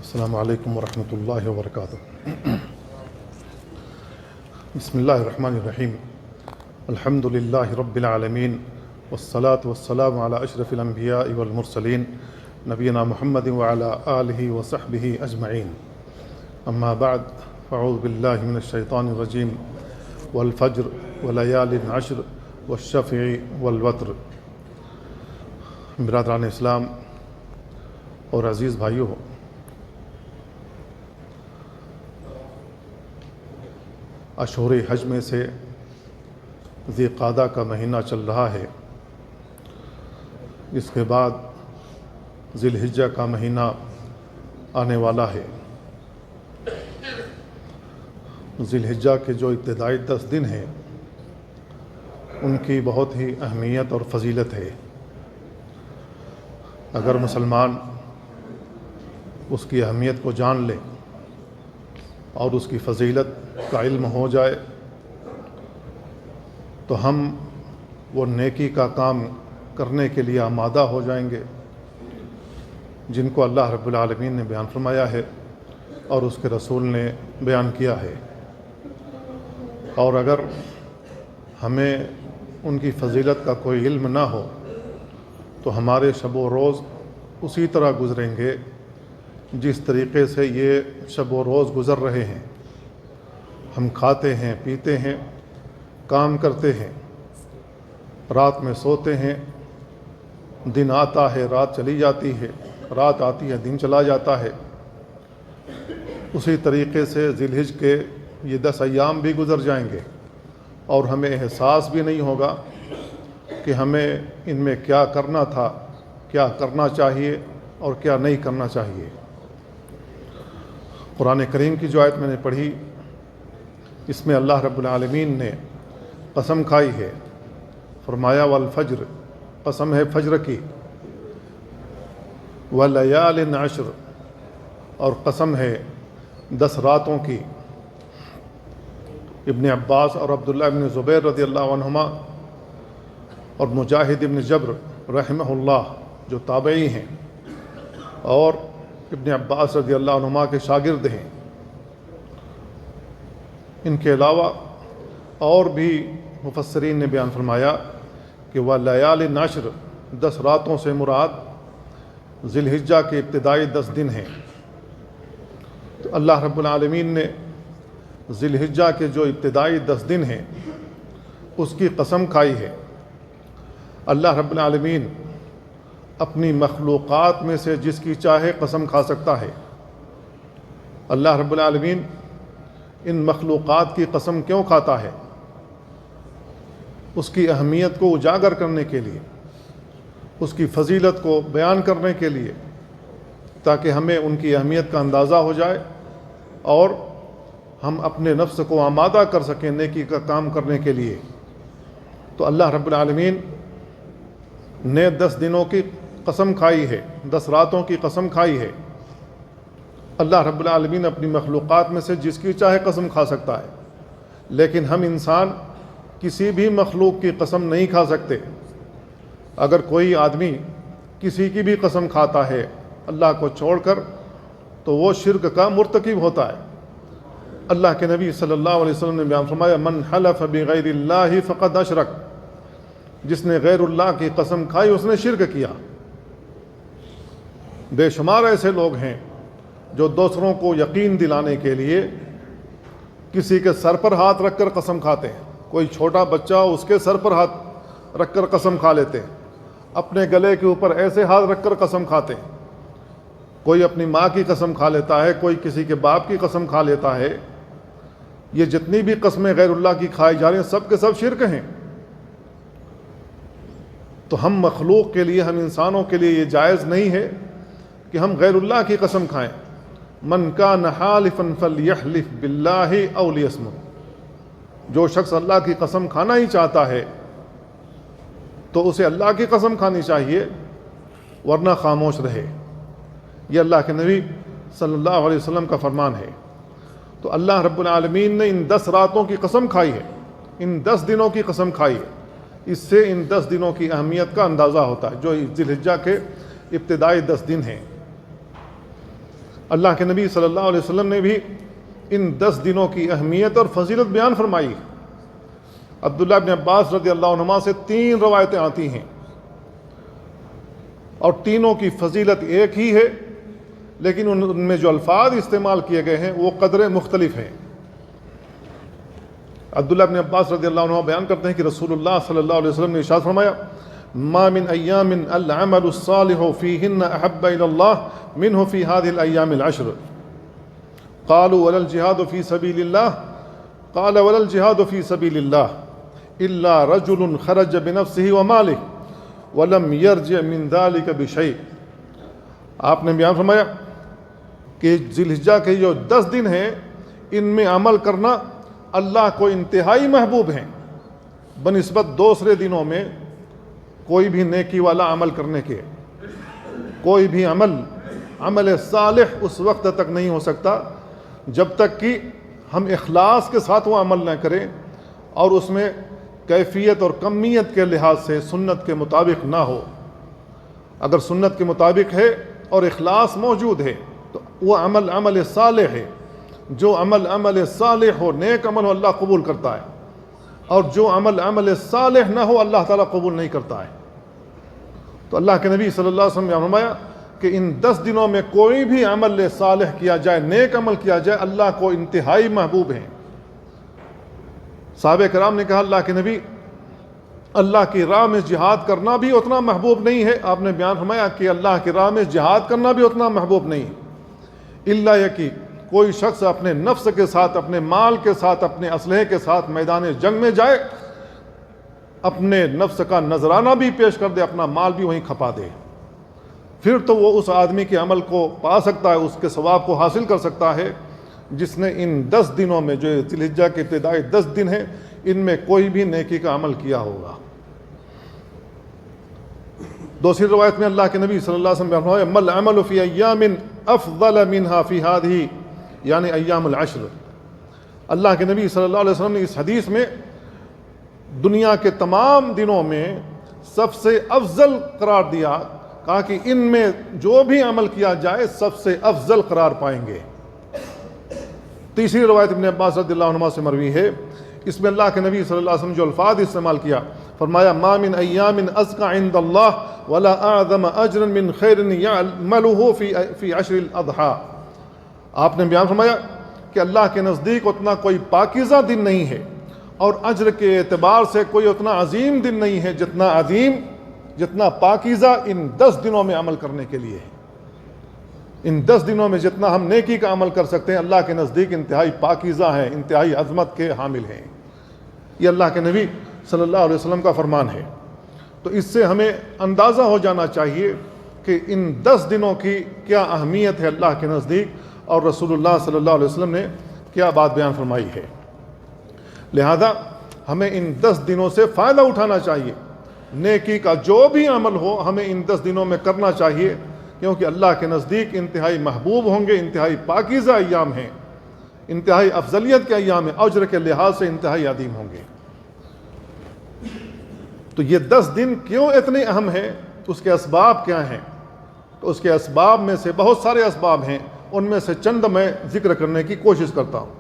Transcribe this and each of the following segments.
السلام علیکم ورحمۃ اللہ وبرکاتہ۔ بسم اللہ الرحمن الرحیم۔ الحمد للہ رب العالمین والصلاة والسلام علی اشرف الانبیاء والمرسلین نبینا محمد وعلی آلہ وصحبہ اجمعین، اما بعد فاعوذ باللہ من الشیطان الرجیم۔ والفجر ولیال عشر والشفع والوتر۔ برادران اسلام اور عزیز بھائیوں، اشہر حج میں سے ذی قعدہ کا مہینہ چل رہا ہے، اس کے بعد ذی الحجہ کا مہینہ آنے والا ہے۔ ذی الحجہ کے جو ابتدائی 10 دن ہیں ان کی بہت ہی اہمیت اور فضیلت ہے۔ اگر مسلمان اس کی اہمیت کو جان لے اور اس کی فضیلت کا علم ہو جائے تو ہم وہ نیکی کا کام کرنے کے لیے آمادہ ہو جائیں گے جن کو اللہ رب العالمین نے بیان فرمایا ہے اور اس کے رسول نے بیان کیا ہے۔ اور اگر ہمیں ان کی فضیلت کا کوئی علم نہ ہو تو ہمارے شب و روز اسی طرح گزریں گے جس طریقے سے یہ شب و روز گزر رہے ہیں۔ ہم کھاتے ہیں، پیتے ہیں، کام کرتے ہیں، رات میں سوتے ہیں، دن آتا ہے رات چلی جاتی ہے، رات آتی ہے دن چلا جاتا ہے۔ اسی طریقے سے ذی الحج کے یہ 10 ایام بھی گزر جائیں گے اور ہمیں احساس بھی نہیں ہوگا کہ ہمیں ان میں کیا کرنا تھا، کیا کرنا چاہیے اور کیا نہیں کرنا چاہیے۔ قرآن کریم کی جو آیت میں نے پڑھی اس میں اللہ رب العالمین نے قسم کھائی ہے، فرمایا والفجر، قسم ہے فجر کی، ولیال عشر، اور قسم ہے 10 راتوں کی۔ ابن عباس اور عبداللہ ابن زبیر رضی اللہ عنہما اور مجاہد ابن جبر رحمہ اللہ جو تابعی ہیں اور ابن عباس رضی اللہ عنہما کے شاگرد ہیں، ان کے علاوہ اور بھی مفسرین نے بیان فرمایا کہ ولیال عشر، 10 راتوں سے مراد ذی الحجہ کے ابتدائی 10 دن ہیں۔ تو اللہ رب العالمین نے ذی الحجہ کے جو ابتدائی 10 دن ہیں اس کی قسم کھائی ہے۔ اللہ رب العالمین اپنی مخلوقات میں سے جس کی چاہے قسم کھا سکتا ہے۔ اللہ رب العالمین ان مخلوقات کی قسم کیوں کھاتا ہے؟ اس کی اہمیت کو اجاگر کرنے کے لیے، اس کی فضیلت کو بیان کرنے کے لیے، تاکہ ہمیں ان کی اہمیت کا اندازہ ہو جائے اور ہم اپنے نفس کو آمادہ کر سکیں نیکی کا کام کرنے کے لیے۔ تو اللہ رب العالمین نے 10 دنوں کی قسم کھائی ہے، 10 راتوں کی قسم کھائی ہے۔ اللہ رب العالمین اپنی مخلوقات میں سے جس کی چاہے قسم کھا سکتا ہے، لیکن ہم انسان کسی بھی مخلوق کی قسم نہیں کھا سکتے۔ اگر کوئی آدمی کسی کی بھی قسم کھاتا ہے اللہ کو چھوڑ کر تو وہ شرک کا مرتکب ہوتا ہے۔ اللہ کے نبی صلی اللہ علیہ وسلم نے بیان فرمایا من حلف بغیر اللہ فقد اشرک، جس نے غیر اللہ کی قسم کھائی اس نے شرک کیا۔ بے شمار ایسے لوگ ہیں جو دوسروں کو یقین دلانے کے لیے کسی کے سر پر ہاتھ رکھ کر قسم کھاتے ہیں۔ کوئی چھوٹا بچہ اس کے سر پر ہاتھ رکھ کر قسم کھا لیتے ہیں، اپنے گلے کے اوپر ایسے ہاتھ رکھ کر قسم کھاتے ہیں۔ کوئی اپنی ماں کی قسم کھا لیتا ہے، کوئی کسی کے باپ کی قسم کھا لیتا ہے۔ یہ جتنی بھی قسمیں غیر اللہ کی کھائی جا رہی ہیں سب کے سب شرک ہیں۔ تو ہم مخلوق کے لیے، ہم انسانوں کے لیے یہ جائز نہیں ہے کہ ہم غیر اللہ کی قسم کھائیں۔ من کان حالفا فلیحلف باللہ او لیصمت، جو شخص اللہ کی قسم کھانا ہی چاہتا ہے تو اسے اللہ کی قسم کھانی چاہیے ورنہ خاموش رہے۔ یہ اللہ کے نبی صلی اللہ علیہ وسلم کا فرمان ہے۔ تو اللہ رب العالمین نے ان 10 راتوں کی قسم کھائی ہے، ان 10 دنوں کی قسم کھائی ہے۔ اس سے ان 10 دنوں کی اہمیت کا اندازہ ہوتا ہے جو ذی الحجہ کے ابتدائی 10 دن ہیں۔ اللہ کے نبی صلی اللہ علیہ وسلم نے بھی ان 10 دنوں کی اہمیت اور فضیلت بیان فرمائی۔ عبداللہ ابن عباس رضی اللہ عنہما سے 3 روایتیں آتی ہیں اور تینوں کی فضیلت ایک ہی ہے، لیکن ان میں جو الفاظ استعمال کیے گئے ہیں وہ قدریں مختلف ہیں۔ عبداللہ ابن عباس رضی اللہ عنہ بیان کرتے ہیں کہ رسول اللہ صلی اللہ علیہ وسلم نے ارشاد فرمایا، ما من ایام العمل الصالح فیہن احب الی اللہ منہ فی هذه الایام العشر قالوا ولا الجہاد فی سبیل اللہ قال ولا الجہاد فی سبیل اللہ الا رجل خرج بنفسه ومالہ ولم یرجع من ذلک بشیء۔ آپ نے بیان فرمایا کہ ذی الحجہ کے جو 10 دن ہیں ان میں عمل کرنا اللہ کو انتہائی محبوب ہیں بنسبت دوسرے دنوں میں کوئی بھی نیکی والا عمل کرنے کے۔ کوئی بھی عمل صالح اس وقت تک نہیں ہو سکتا جب تک کہ ہم اخلاص کے ساتھ وہ عمل نہ کریں اور اس میں کیفیت اور کمیت کے لحاظ سے سنت کے مطابق نہ ہو۔ اگر سنت کے مطابق ہے اور اخلاص موجود ہے تو وہ عمل صالح ہے۔ جو عمل صالح ہو، نیک عمل ہو، اللہ قبول کرتا ہے، اور جو عمل صالح نہ ہو اللہ تعالیٰ قبول نہیں کرتا ہے۔ تو اللہ کے نبی صلی اللہ علیہ وسلم نے فرمایا کہ ان 10 دنوں میں کوئی بھی عمل صالح کیا جائے، نیک عمل کیا جائے، اللہ کو انتہائی محبوب ہیں۔ صحابہ کرام نے کہا اللہ کے نبی، اللہ کی راہ میں جہاد کرنا بھی اتنا محبوب نہیں ہے۔ آپ نے بیان فرمایا کہ اللہ کی راہ میں جہاد کرنا بھی اتنا محبوب نہیں ہے، الا یہ کہ کوئی شخص اپنے نفس کے ساتھ، اپنے مال کے ساتھ، اپنے اسلحے کے ساتھ میدان جنگ میں جائے، اپنے نفس کا نذرانہ بھی پیش کر دے، اپنا مال بھی وہیں کھپا دے، پھر تو وہ اس آدمی کے عمل کو پا سکتا ہے، اس کے ثواب کو حاصل کر سکتا ہے جس نے ان 10 دنوں میں، جو ذی الحجہ کے ابتدائی 10 دن ہیں، ان میں کوئی بھی نیکی کا عمل کیا ہوگا۔ دوسری روایت میں اللہ کے نبی صلی اللہ علیہ وسلم نے فرمایا، مل عمل فی ایام افضل منها فی هذه، یعنی ایام العشر۔ اللہ کے نبی صلی اللہ علیہ وسلم نے اس حدیث میں دنیا کے تمام دنوں میں سب سے افضل قرار دیا، کہا کہ ان میں جو بھی عمل کیا جائے سب سے افضل قرار پائیں گے۔ تیسری روایت ابن عباس رضی اللہ عنہ سے مروی ہے، اس میں اللہ کے نبی صلی اللہ علیہ وسلم جو الفاظ استعمال کیا، فرمایا ما من ایام ازکى عند اللہ ولا اعظم اجرا من خیر یعملہ فی عشر الاضحیٰ۔ آپ نے بیان فرمایا کہ اللہ کے نزدیک اتنا کوئی پاکیزہ دن نہیں ہے اور اجر کے اعتبار سے کوئی اتنا عظیم دن نہیں ہے جتنا پاکیزہ ان 10 دنوں میں عمل کرنے کے لیے ہے۔ ان 10 دنوں میں جتنا ہم نیکی کا عمل کر سکتے ہیں اللہ کے نزدیک انتہائی پاکیزہ ہیں، انتہائی عظمت کے حامل ہیں۔ یہ اللہ کے نبی صلی اللہ علیہ وسلم کا فرمان ہے۔ تو اس سے ہمیں اندازہ ہو جانا چاہیے کہ ان 10 دنوں کی کیا اہمیت ہے اللہ کے نزدیک، اور رسول اللہ صلی اللہ علیہ وسلم نے کیا بات بیان فرمائی ہے۔ لہذا ہمیں ان 10 دنوں سے فائدہ اٹھانا چاہیے، نیکی کا جو بھی عمل ہو ہمیں ان 10 دنوں میں کرنا چاہیے، کیونکہ اللہ کے نزدیک انتہائی محبوب ہوں گے، انتہائی پاکیزہ ایام ہیں، انتہائی افضلیت کے ایام ہیں، اجر کے لحاظ سے انتہائی عظیم ہوں گے۔ تو یہ 10 دن کیوں اتنے اہم ہیں، اس کے اسباب کیا ہیں؟ تو اس کے اسباب میں سے بہت سارے اسباب ہیں، ان میں سے چند میں ذکر کرنے کی کوشش کرتا ہوں۔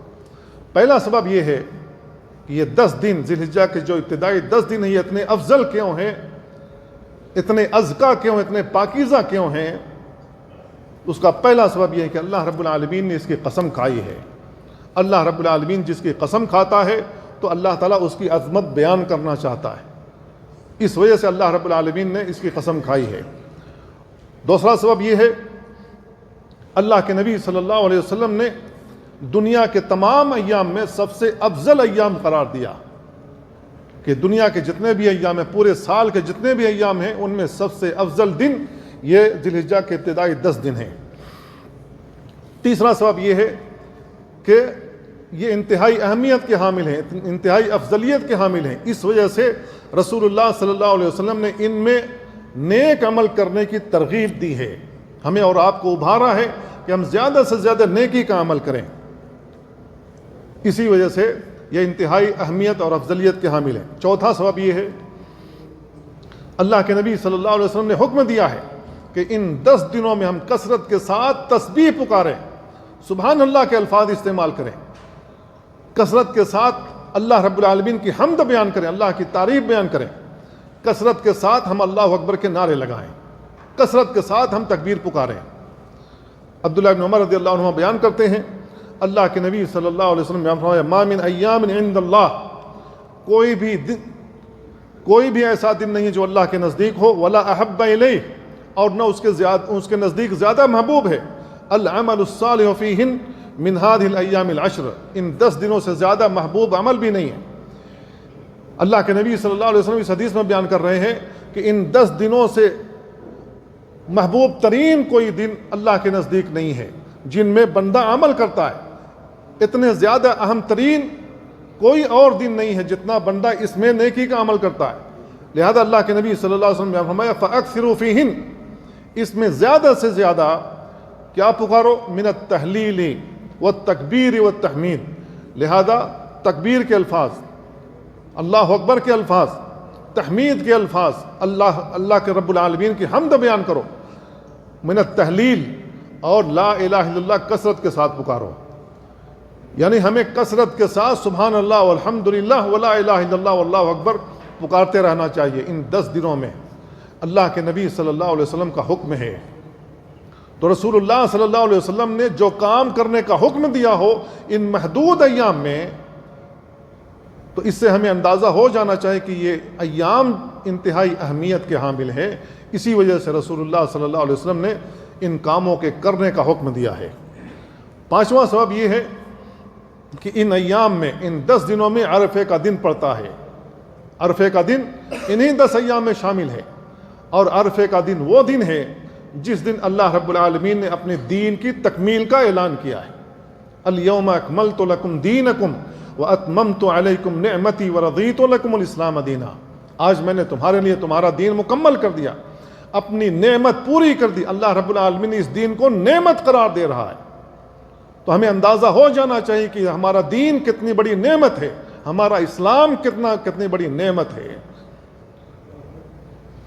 پہلا سبب یہ ہے کہ یہ 10 دن ذی الحجہ کے جو ابتدائی 10 دن ہیں، یہ اتنے افضل کیوں ہیں، اتنے ازکیٰ کیوں، اتنے پاکیزہ کیوں ہیں؟ اس کا پہلا سبب یہ ہے کہ اللہ رب العالمین نے اس کی قسم کھائی ہے۔ اللہ رب العالمین جس کی قسم کھاتا ہے تو اللہ تعالیٰ اس کی عظمت بیان کرنا چاہتا ہے، اس وجہ سے اللہ رب العالمین نے اس کی قسم کھائی ہے۔ دوسرا سبب یہ ہے، اللہ کے نبی صلی اللہ علیہ وسلم نے دنیا کے تمام ایام میں سب سے افضل ایام قرار دیا، کہ دنیا کے جتنے بھی ایام ہیں، پورے سال کے جتنے بھی ایام ہیں، ان میں سب سے افضل دن یہ ذی الحجہ کے ابتدائی 10 دن ہیں۔ تیسرا سبب یہ ہے کہ یہ انتہائی اہمیت کے حامل ہیں، انتہائی افضلیت کے حامل ہیں، اس وجہ سے رسول اللہ صلی اللہ علیہ وسلم نے ان میں نیک عمل کرنے کی ترغیب دی ہے، ہمیں اور آپ کو ابھارا ہے کہ ہم زیادہ سے زیادہ نیکی کا عمل کریں۔ اسی وجہ سے یہ انتہائی اہمیت اور افضلیت کے حامل ہیں۔ چوتھا سبب یہ ہے، اللہ کے نبی صلی اللہ علیہ وسلم نے حکم دیا ہے کہ ان 10 دنوں میں ہم کثرت کے ساتھ تسبیح پکاریں، سبحان اللہ کے الفاظ استعمال کریں، کثرت کے ساتھ اللہ رب العالمین کی حمد بیان کریں، اللہ کی تعریف بیان کریں، کثرت کے ساتھ ہم اللہ اکبر کے نعرے لگائیں، کثرت کے ساتھ ہم تکبیر پکاریں۔ عبداللہ بن عمر رضی اللہ عنہ بیان کرتے ہیں، اللہ کے نبی صلی اللہ علیہ وسلم بیان فرمایا، ما من ایام عند اللہ، کوئی بھی ایسا دن نہیں جو اللہ کے نزدیک ہو، ولا احب الیہ، اور نہ اس کے نزدیک زیادہ محبوب ہے، العمل الصالح فیہن من هذه الایام العشر، ان 10 دنوں سے زیادہ محبوب عمل بھی نہیں ہے۔ اللہ کے نبی صلی اللہ علیہ وسلم اس حدیث میں بیان کر رہے ہیں کہ ان 10 دنوں سے محبوب ترین کوئی دن اللہ کے نزدیک نہیں ہے جن میں بندہ عمل کرتا ہے، اتنے زیادہ اہم ترین کوئی اور دن نہیں ہے جتنا بندہ اس میں نیکی کا عمل کرتا ہے۔ لہذا اللہ کے نبی صلی اللہ علیہ وسلم نے فرمایا فَأَكْثِرُوا فِيهِنْ، اس میں زیادہ سے زیادہ کیا پکارو، من التحلیل والتکبیر والتحمید، لہذا تکبیر کے الفاظ، اللہ اکبر کے الفاظ، تحمید کے الفاظ، اللہ کے رب العالمین کی حمد بیان کرو، من التحلیل اور لا الہ الا اللہ کثرت کے ساتھ پکارو، یعنی ہمیں کثرت کے ساتھ سبحان اللہ والحمدللہ ولا الہ الا اللہ واللہ اکبر پکارتے رہنا چاہیے ان 10 دنوں میں، اللہ کے نبی صلی اللہ علیہ وسلم کا حکم ہے۔ تو رسول اللہ صلی اللہ علیہ وسلم نے جو کام کرنے کا حکم دیا ہو ان محدود ایام میں، تو اس سے ہمیں اندازہ ہو جانا چاہیے کہ یہ ایام انتہائی اہمیت کے حامل ہیں، اسی وجہ سے رسول اللہ صلی اللہ علیہ وسلم نے ان کاموں کے کرنے کا حکم دیا ہے۔ 5واں سبب یہ ہے کہ ان ایام میں، ان 10 دنوں میں عرفے کا دن پڑتا ہے، عرفے کا دن انہی 10 ایام میں شامل ہے، اور عرفے کا دن وہ دن ہے جس دن اللہ رب العالمین نے اپنے دین کی تکمیل کا اعلان کیا ہے، الیوم اکملت لکم دینکم واتممت علیکم نعمتی ورضیت لکم الاسلام دینا، آج میں نے تمہارے لیے تمہارا دین مکمل کر دیا، اپنی نعمت پوری کر دی۔ اللہ رب العالمین اس دین کو نعمت قرار دے رہا ہے، تو ہمیں اندازہ ہو جانا چاہیے کہ ہمارا دین کتنی بڑی نعمت ہے، ہمارا اسلام کتنی بڑی نعمت ہے۔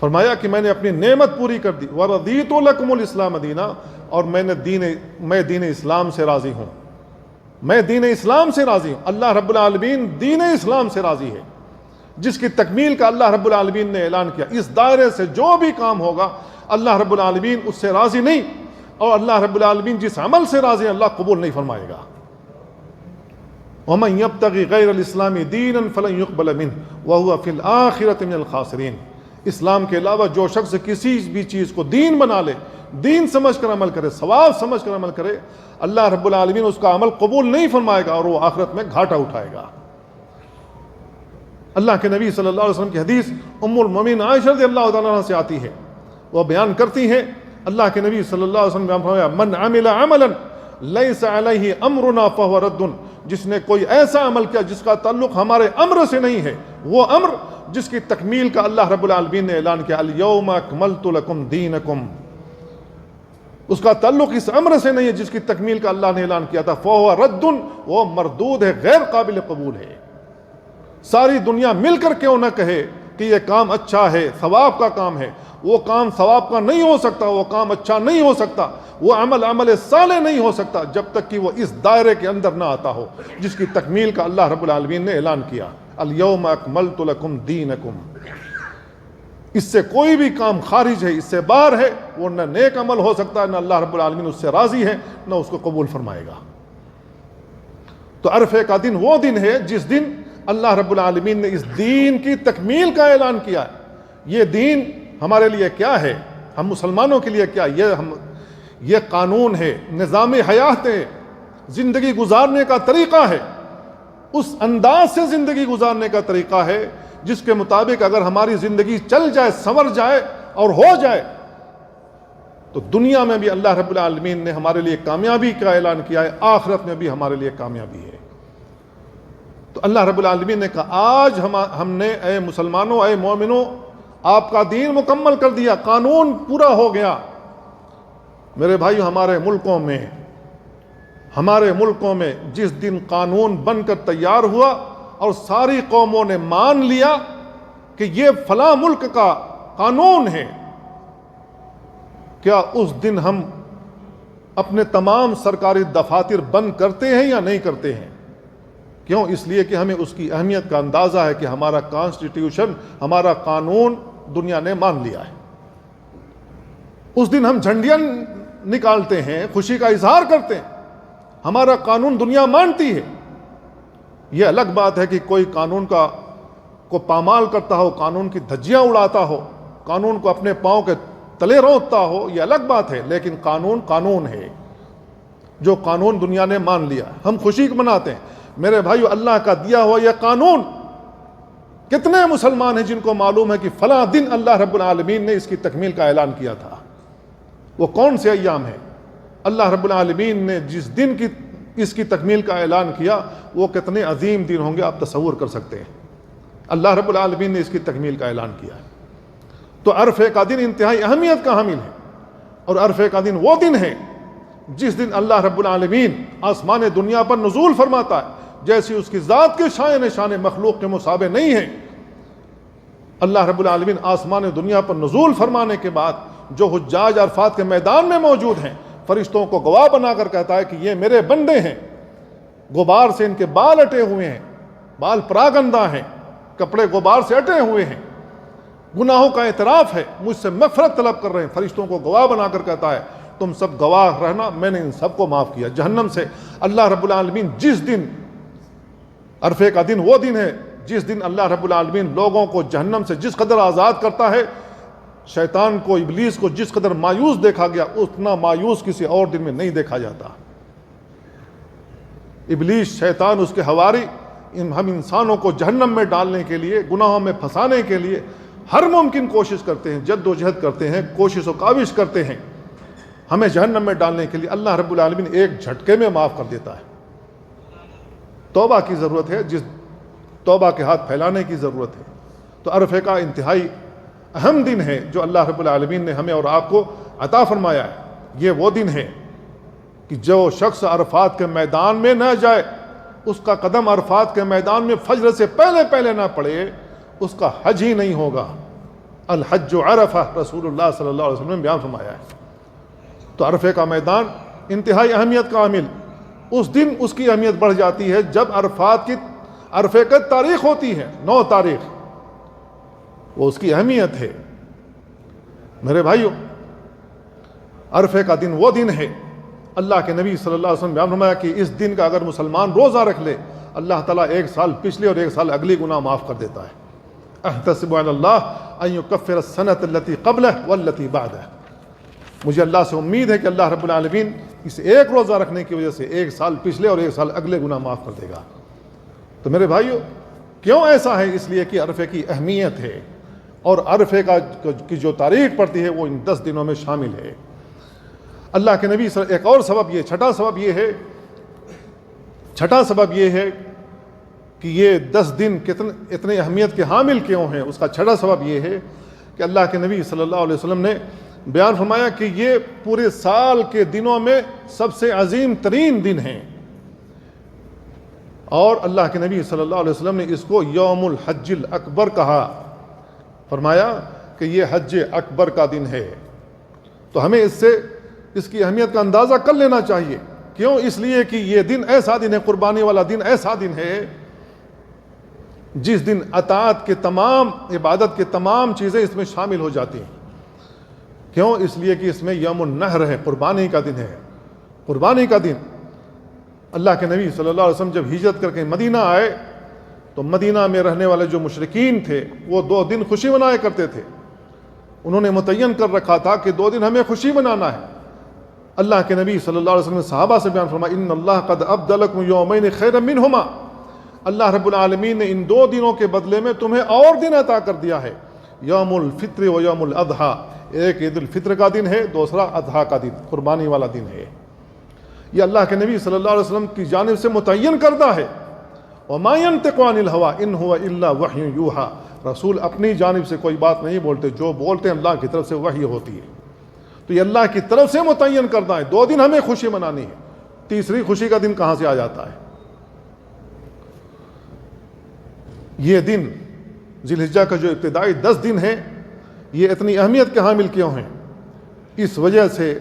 فرمایا کہ میں نے اپنی نعمت پوری کر دی، وَرَضِيتُ لَكُمُ الْإِسْلَامَ دِينًا، اور میں دین اسلام سے راضی ہوں، میں دین اسلام سے راضی ہوں۔ اللہ رب العالمین دین اسلام سے راضی ہے، جس کی تکمیل کا اللہ رب العالمین نے اعلان کیا۔ اس دائرے سے جو بھی کام ہوگا اللہ رب العالمین اس سے راضی نہیں، اور اللہ رب العالمین جس عمل سے راضی ہے اللہ قبول نہیں فرمائے گا۔ وَمَنْ يَبْتَغِ غَيْرَ الْإِسْلَامِ دِينًا فَلَنْ يُقْبَلَ مِنْهُ وَهُوَ فِي الْآخِرَةِ مِنَ الْخَاسِرِينَ، اسلام کے علاوہ جو شخص کسی بھی چیز کو دین بنا لے، دین سمجھ کر عمل کرے، ثواب سمجھ کر عمل کرے، اللہ رب العالمین اس کا عمل قبول نہیں فرمائے گا، اور وہ آخرت میں گھاٹا اٹھائے گا۔ اللہ کے نبی صلی اللہ علیہ وسلم کی حدیث ام المومنین عائشہ رضی اللہ تعالیٰ عنہ سے آتی ہے، وہ بیان کرتی ہیں، اللہ کے نبی صلی اللہ علیہ وسلم نے فرمایا من عمل عملا لیس علیہ امرنا فہو رد، جس نے کوئی ایسا عمل کیا جس کا تعلق ہمارے امر سے نہیں ہے، وہ امر جس کی تکمیل کا اللہ رب العالمین نے اعلان کیا، الیوم اکملت لکم دینکم، اس کا تعلق اس امر سے نہیں ہے جس کی تکمیل کا اللہ نے اعلان کیا تھا، فہو رد، وہ مردود ہے، غیر قابل قبول ہے۔ ساری دنیا مل کر کیوں نہ کہے کہ یہ کام اچھا ہے، ثواب کا کام ہے، وہ کام ثواب کا نہیں ہو سکتا، وہ کام اچھا نہیں ہو سکتا، وہ عمل صالح نہیں ہو سکتا جب تک کہ وہ اس دائرے کے اندر نہ آتا ہو جس کی تکمیل کا اللہ رب العالمین نے اعلان کیا، الیوم اکملت لکم دینکم۔ اس سے کوئی بھی کام خارج ہے، اس سے باہر ہے، وہ نہ نیک عمل ہو سکتا ہے، نہ اللہ رب العالمین اس سے راضی ہے، نہ اس کو قبول فرمائے گا۔ تو عرفے کا دن وہ دن ہے جس دن اللہ رب العالمین نے اس دین کی تکمیل کا اعلان کیا ہے۔ یہ دین ہمارے لیے کیا ہے، ہم مسلمانوں کے لیے کیا، یہ قانون ہے، نظام حیات ہے، زندگی گزارنے کا طریقہ ہے، اس انداز سے زندگی گزارنے کا طریقہ ہے جس کے مطابق اگر ہماری زندگی چل جائے، سنور جائے اور ہو جائے تو دنیا میں بھی اللہ رب العالمین نے ہمارے لیے کامیابی کا اعلان کیا ہے، آخرت میں بھی ہمارے لیے کامیابی ہے۔ تو اللہ رب العالمین نے کہا آج ہم نے اے مسلمانوں، اے مومنوں، آپ کا دین مکمل کر دیا، قانون پورا ہو گیا۔ میرے بھائیو، ہمارے ملکوں میں جس دن قانون بن کر تیار ہوا اور ساری قوموں نے مان لیا کہ یہ فلاں ملک کا قانون ہے کیا اس دن ہم اپنے تمام سرکاری دفاتر بند کرتے ہیں یا نہیں کرتے ہیں؟ کیوں؟ اس لیے کہ ہمیں اس کی اہمیت کا اندازہ ہے کہ ہمارا کانسٹیٹیوشن، ہمارا قانون دنیا نے مان لیا ہے۔ اس دن ہم جھنڈیاں نکالتے ہیں، خوشی کا اظہار کرتے ہیں، ہمارا قانون دنیا مانتی ہے۔ یہ الگ بات ہے کہ کوئی قانون کو پامال کرتا ہو، قانون کی دھجیاں اڑاتا ہو، قانون کو اپنے پاؤں کے تلے روندتا ہو، یہ الگ بات ہے، لیکن قانون قانون ہے، جو قانون دنیا نے مان لیا۔ ہم خوشی مناتے ہیں۔ میرے بھائیو، اللہ کا دیا ہوا یہ قانون، کتنے مسلمان ہیں جن کو معلوم ہے کہ فلاں دن اللہ رب العالمین نے اس کی تکمیل کا اعلان کیا تھا؟ وہ کون سے ایام ہیں؟ اللہ رب العالمین نے جس دن کی اس کی تکمیل کا اعلان کیا، وہ کتنے عظیم دن ہوں گے آپ تصور کر سکتے ہیں۔ اللہ رب العالمین نے اس کی تکمیل کا اعلان کیا ہے۔ تو عرفے کا دن انتہائی اہمیت کا حامل ہے، اور عرفے کا دن وہ دن ہے جس دن اللہ رب العالمین آسمان دنیا پر نزول فرماتا ہے، جیسی اس کی ذات کے شان نشان مخلوق کے مشابہ نہیں ہے۔ اللہ رب العالمین آسمان دنیا پر نزول فرمانے کے بعد جو حجاج عرفات کے میدان میں موجود ہیں، فرشتوں کو گواہ بنا کر کہتا ہے کہ یہ میرے بندے ہیں، غبار سے ان کے بال اٹے ہوئے ہیں، بال پراگندہ ہیں، کپڑے غبار سے اٹے ہوئے ہیں، گناہوں کا اعتراف ہے، مجھ سے مغفرت طلب کر رہے ہیں۔ فرشتوں کو گواہ بنا کر کہتا ہے تم سب گواہ رہنا، میں نے ان سب کو معاف کیا۔ جہنم سے اللہ رب العالمین جس دن، عرفے کا دن وہ دن ہے جس دن اللہ رب العالمین لوگوں کو جہنم سے جس قدر آزاد کرتا ہے، شیطان کو، ابلیس کو جس قدر مایوس دیکھا گیا، اتنا مایوس کسی اور دن میں نہیں دیکھا جاتا۔ ابلیس، شیطان، اس کے حواری ہم انسانوں کو جہنم میں ڈالنے کے لیے، گناہوں میں پھنسانے کے لیے ہر ممکن کوشش کرتے ہیں، جد و جہد کرتے ہیں، کوشش و کاوش کرتے ہیں ہمیں جہنم میں ڈالنے کے لیے۔ اللہ رب العالمین ایک جھٹکے میں معاف کر دیتا ہے۔ توبہ کی ضرورت ہے، جس توبہ کے ہاتھ پھیلانے کی ضرورت ہے۔ تو عرفے کا انتہائی اہم دن ہے جو اللہ رب العالمین نے ہمیں اور آپ کو عطا فرمایا ہے۔ یہ وہ دن ہے کہ جو شخص عرفات کے میدان میں نہ جائے، اس کا قدم عرفات کے میدان میں فجر سے پہلے پہلے نہ پڑے، اس کا حج ہی نہیں ہوگا۔ الحج عرفہ، رسول اللہ صلی اللہ علیہ وسلم نے بیان فرمایا ہے۔ تو عرفے کا میدان انتہائی اہمیت کا حامل، اس دن اس کی اہمیت بڑھ جاتی ہے جب عرفے کی تاریخ ہوتی ہے، 9 تاریخ، وہ اس کی اہمیت ہے۔ میرے بھائیو، عرفے کا دن وہ دن ہے، اللہ کے نبی صلی اللہ علیہ وسلم نے بیان فرمایا کہ اس دن کا اگر مسلمان روزہ رکھ لے، اللہ تعالیٰ 1 سال پچھلے اور 1 سال اگلی گناہ معاف کر دیتا ہے۔ احتسب علی اللہ ان یکفر السنۃ التي قبلہ والتي بعدہ، مجھے اللہ سے امید ہے کہ اللہ رب العالمین اس ایک روزہ رکھنے کی وجہ سے 1 سال پچھلے اور 1 سال اگلے گناہ معاف کر دے گا۔ تو میرے بھائیو، کیوں ایسا ہے؟ اس لیے کہ عرفے کی اہمیت ہے، اور عرفے کی جو تاریخ پڑتی ہے وہ ان 10 دنوں میں شامل ہے۔ اللہ کے نبی ایک اور سبب یہ، چھٹا سبب یہ ہے کہ یہ 10 دن اتنے اہمیت کے حامل کیوں ہیں، اس کا چھٹا سبب یہ ہے کہ اللہ کے نبی صلی اللہ علیہ وسلم نے بیان فرمایا کہ یہ پورے سال کے دنوں میں سب سے عظیم ترین دن ہیں، اور اللہ کے نبی صلی اللہ علیہ وسلم نے اس کو یوم الحج الاکبر کہا، فرمایا کہ یہ حج اکبر کا دن ہے۔ تو ہمیں اس کی اہمیت کا اندازہ کر لینا چاہیے۔ کیوں؟ اس لیے کہ یہ دن ایسا دن ہے، قربانی والا دن ایسا دن ہے جس دن اطاعت کے تمام، عبادت کے تمام چیزیں اس میں شامل ہو جاتی ہیں۔ کیوں؟ اس لیے کہ اس میں یوم النحر ہے، قربانی کا دن ہے۔ قربانی کا دن، اللہ کے نبی صلی اللہ علیہ وسلم جب ہجرت کر کے مدینہ آئے تو مدینہ میں رہنے والے جو مشرکین تھے وہ 2 دن خوشی منایا کرتے تھے۔ انہوں نے متعین کر رکھا تھا کہ 2 دن ہمیں خوشی منانا ہے۔ اللہ کے نبی صلی اللہ علیہ وسلم نے صحابہ سے بیان فرمایا، ان اللہ قد ابدلکم یومین خیرا منہما، اللہ رب العالمین نے ان 2 دنوں کے بدلے میں تمہیں اور دن عطا کر دیا ہے، یوم الفطر و یوم الاضحیٰ، ایک عید الفطر کا دن ہے، دوسرا اضحیٰ کا دن، قربانی والا دن ہے۔ یہ اللہ کے نبی صلی اللہ علیہ وسلم کی جانب سے متعین کردہ ہے۔ وما ينطق عن الهوى ان هو الا وحی یوحى، رسول اپنی جانب سے کوئی بات نہیں بولتے، جو بولتے ہیں اللہ کی طرف سے وحی ہوتی ہے۔ تو یہ اللہ کی طرف سے متعین کردہ ہے۔ 2 دن ہمیں خوشی منانی ہے، تیسری خوشی کا دن کہاں سے آ جاتا ہے؟ یہ دن ذی الحجہ کا جو ابتدائی 10 دن ہے، یہ اتنی اہمیت کے حامل کیوں ہیں؟ اس وجہ سے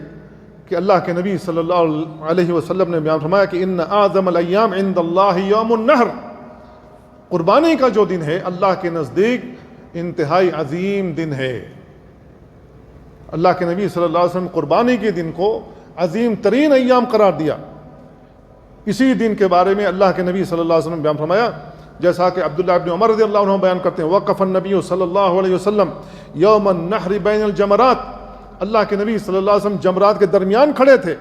کہ اللہ کے نبی صلی اللہ علیہ وسلم نے بیان فرمایا کہ ان اعظم الایام عند اللہ یوم النحر، قربانی کا جو دن ہے اللہ کے نزدیک انتہائی عظیم دن ہے۔ اللہ کے نبی صلی اللہ علیہ وسلم قربانی کے دن کو عظیم ترین ایام قرار دیا۔ اسی دن کے بارے میں اللہ کے نبی صلی اللہ علیہ وسلم بیان فرمایا، جیسا کہ عبداللہ ابن عمر رضی اللہ عنہ بیان کرتے ہیں، وقف النبی صلی اللہ علیہ وسلم یوم النحر بین الجمرات، اللہ کے نبی صلی اللہ علیہ وسلم جمرات کے درمیان کھڑے تھے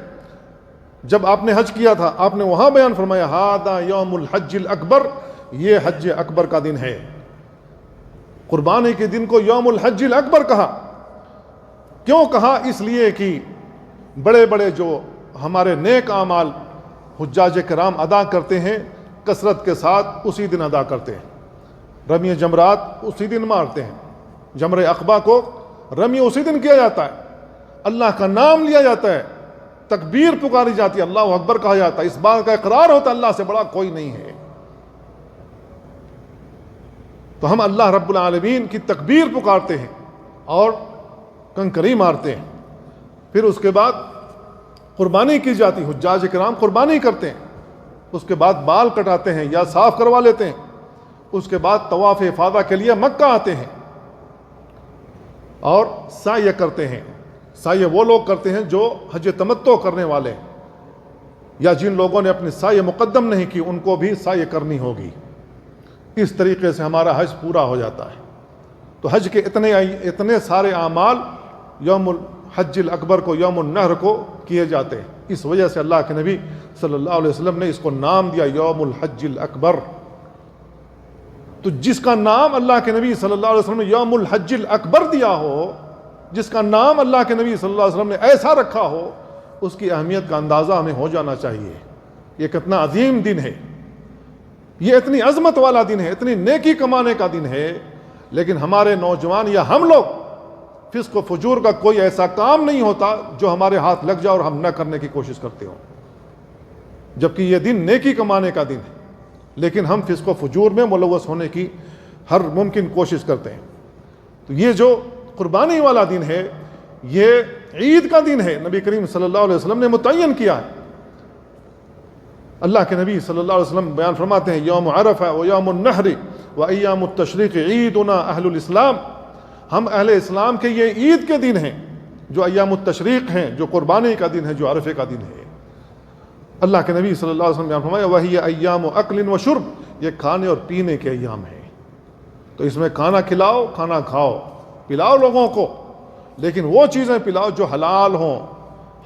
جب آپ نے حج کیا تھا، آپ نے وہاں بیان فرمایا ھذا یوم الحج الاکبر، یہ حج اکبر کا دن ہے۔ قربانی کے دن کو یوم الحج الاکبر کہا، کیوں کہا؟ اس لیے کہ بڑے بڑے جو ہمارے نیک اعمال حجاج کرام ادا کرتے ہیں کثرت کے ساتھ اسی دن ادا کرتے ہیں۔ رمی جمرات اسی دن مارتے ہیں، جمر عقبہ کو رمی اسی دن کیا جاتا ہے، اللہ کا نام لیا جاتا ہے، تکبیر پکاری جاتی ہے، اللہ اکبر کہا جاتا ہے، اس بات کا اقرار ہوتا ہے اللہ سے بڑا کوئی نہیں ہے۔ تو ہم اللہ رب العالمین کی تکبیر پکارتے ہیں اور کنکری مارتے ہیں، پھر اس کے بعد قربانی کی جاتی، حجاج کرام قربانی کرتے ہیں، اس کے بعد بال کٹاتے ہیں یا صاف کروا لیتے ہیں، اس کے بعد طواف افاضہ کے لیے مکہ آتے ہیں اور سعی کرتے ہیں۔ سعی وہ لوگ کرتے ہیں جو حج تمتع کرنے والے ہیں، یا جن لوگوں نے اپنی سعی مقدم نہیں کی ان کو بھی سعی کرنی ہوگی۔ اس طریقے سے ہمارا حج پورا ہو جاتا ہے۔ تو حج کے اتنے سارے اعمال یوم الحج الاکبر کو، یوم النحر کو کیے جاتے ہیں، اس وجہ سے اللہ کے نبی صلی اللہ علیہ وسلم نے اس کو نام دیا یوم الحج الاکبر۔ تو جس کا نام اللہ کے نبی صلی اللہ علیہ وسلم نے یوم الحج الاکبر دیا ہو، جس کا نام اللہ کے نبی صلی اللہ علیہ وسلم نے ایسا رکھا ہو، اس کی اہمیت کا اندازہ ہمیں ہو جانا چاہیے۔ یہ کتنا عظیم دن ہے، یہ اتنی عظمت والا دن ہے، اتنی نیکی کمانے کا دن ہے، لیکن ہمارے نوجوان یا ہم لوگ فسق و فجور کا کوئی ایسا کام نہیں ہوتا جو ہمارے ہاتھ لگ جائے اور ہم نہ کرنے کی کوشش کرتے ہوں، جبکہ یہ دن نیکی کمانے کا دن ہے، لیکن ہم فسق و فجور میں ملوث ہونے کی ہر ممکن کوشش کرتے ہیں۔ تو یہ جو قربانی والا دن ہے یہ عید کا دن ہے، نبی کریم صلی اللہ علیہ وسلم نے متعین کیا ہے۔ اللہ کے نبی صلی اللہ علیہ وسلم بیان فرماتے ہیں یوم عرفہ و یوم النحر و ایام التشریق عیدنا اہل الاسلام، ہم اہل اسلام کے یہ عید کے دن ہیں جو ایام التشریق ہیں، جو قربانی کا دن ہے، جو عرفے کا دن ہے۔ اللہ کے نبی صلی اللہ علیہ وسلم بیان فرمایا وہی ایام اکل و شرب، یہ کھانے اور پینے کے ایام ہیں۔ تو اس میں کھانا کھلاؤ، کھانا کھاؤ، پلاؤ لوگوں کو، لیکن وہ چیزیں پلاؤ جو حلال ہوں،